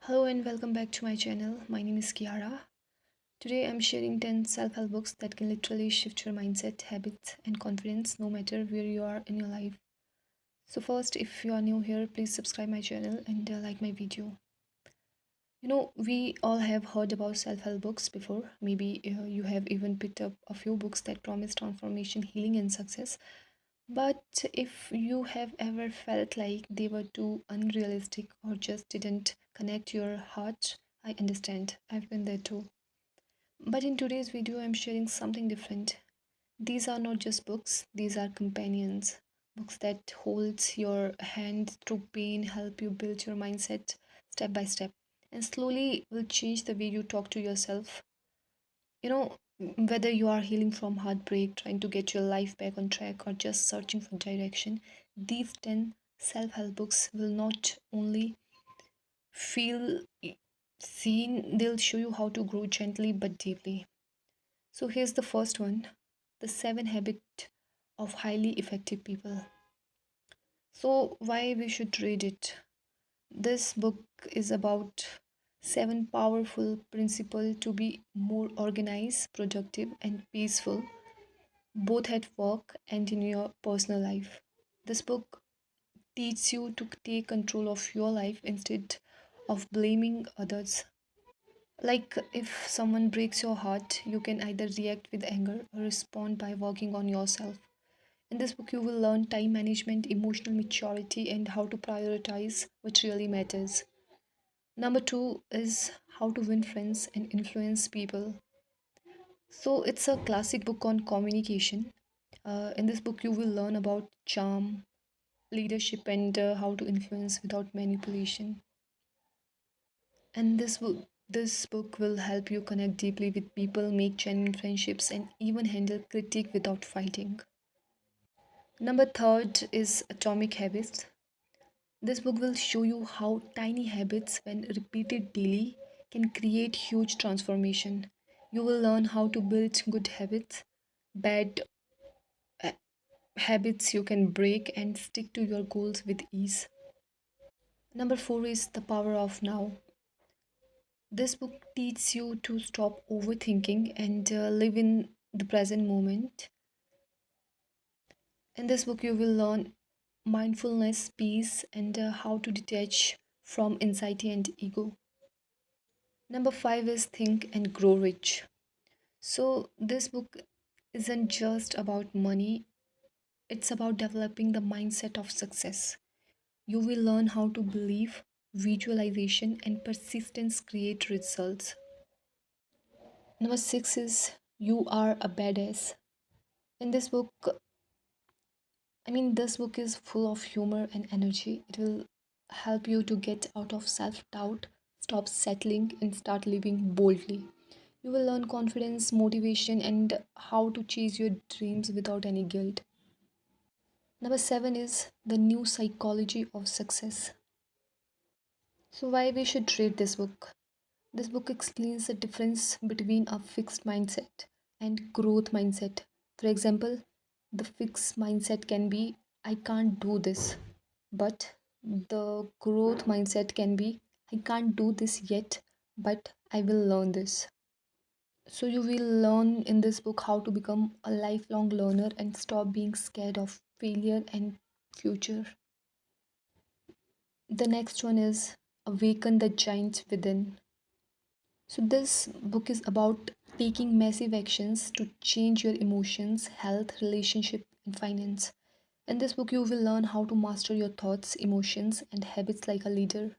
Hello and welcome back to my channel. My name is Kiara. Today I'm sharing 10 self-help books that can literally shift your mindset, habits, and confidence no matter where you are in your life. So first, if you are new here, please subscribe my channel and like my video. We all have heard about self-help books before. Maybe you have even picked up a few books that promise transformation, healing, and success. But if you have ever felt like they were too unrealistic or just didn't connect your heart, I understand. I've been there too. But in today's video, I'm sharing something different. These are not just books, these are companions. Books that holds your hand through pain, help you build your mindset step by step, and slowly will change the way you talk to yourself. Whether you are healing from heartbreak, trying to get your life back on track, or just searching for direction, these 10 self help books will not only feel seen, they'll show you how to grow gently but deeply. So, here's the first one: The 7 Habits of Highly Effective People. So, why we should read it? This book is about 7 powerful principles to be more organized, productive, and peaceful both at work and in your personal life. This book teaches you to take control of your life instead of blaming others. Like if someone breaks your heart, you can either react with anger or respond by working on yourself. In this book, you will learn time management, emotional maturity, and how to prioritize what really matters. Number two is how to win friends and influence people. So, it's a classic book on communication. In this book, you will learn about charm, leadership, and how to influence without manipulation. And this book will help you connect deeply with people, make genuine friendships, and even handle critique without fighting. Number third is Atomic Habits. This book will show you how tiny habits, when repeated daily, can create huge transformation. You will learn how to build good habits, bad uh, habits you can break, and stick to your goals with ease. Number four is The Power of Now. This book teaches you to stop overthinking and live in the present moment. In this book, you will learn mindfulness, peace, and how to detach from anxiety and ego. Number five is Think and Grow Rich. So, this book isn't just about money, it's about developing the mindset of success. You will learn how to believe, visualization, and persistence create results. Number six is You Are a Badass. In this book, this book is full of humor and energy. It will help you to get out of self doubt, stop settling, and start living boldly. You will learn confidence, motivation, and how to chase your dreams without any guilt. Number seven is The New Psychology of Success. So, why we should read this book? This book explains the difference between a fixed mindset and growth mindset. For example, the fixed mindset can be I can't do this, but the growth mindset can be I can't do this yet, but I will learn this. So, you will learn in this book how to become a lifelong learner and stop being scared of failure and future. The next one is Awaken the Giant Within. So, this book is about taking massive actions to change your emotions, health, relationship, and finance. In this book, you will learn how to master your thoughts, emotions, and habits like a leader.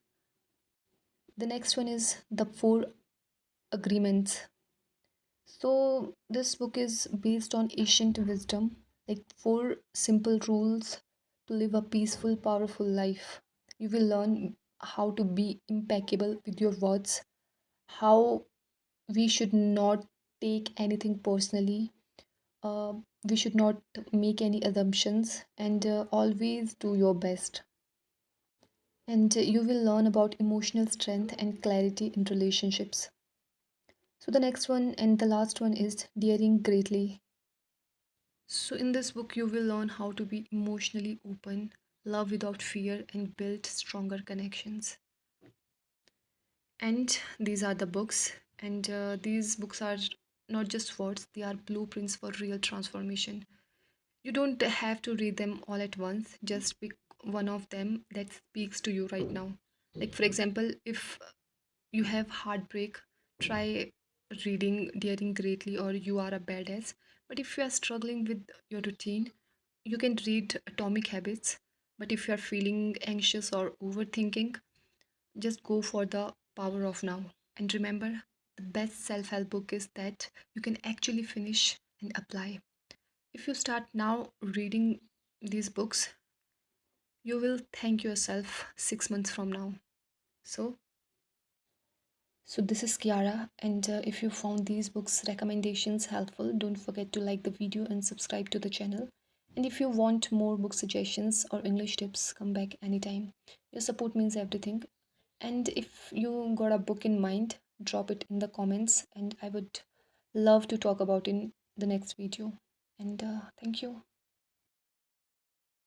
The next one is The Four Agreements. So, this book is based on ancient wisdom, like four simple rules to live a peaceful, powerful life. You will learn how to be impeccable with your words, how we should not take anything personally, uh, we should not make any assumptions, and always do your best. And you will learn about emotional strength and clarity in relationships. So, the next one and the last one is Daring Greatly. So, in this book, you will learn how to be emotionally open, love without fear, and build stronger connections. And these are the books, and these books are not just words, they are blueprints for real transformation. You don't have to read them all at once, just pick one of them that speaks to you right now. Like, for example, if you have heartbreak, try reading Daring Greatly or You Are a Badass. But if you are struggling with your routine, you can read Atomic Habits. But if you are feeling anxious or overthinking, just go for the power of now. And remember, the best self help book is that you can actually finish and apply. If you start now reading these books, you will thank yourself 6 months from now. So, so this is Kiara, and if you found these books recommendations helpful, don't forget to like the video and subscribe to the channel. And if you want more book suggestions or English tips, come back anytime. Your support means everything. And if you got a book in mind, drop it in the comments, and I would love to talk about in the next video. And thank you.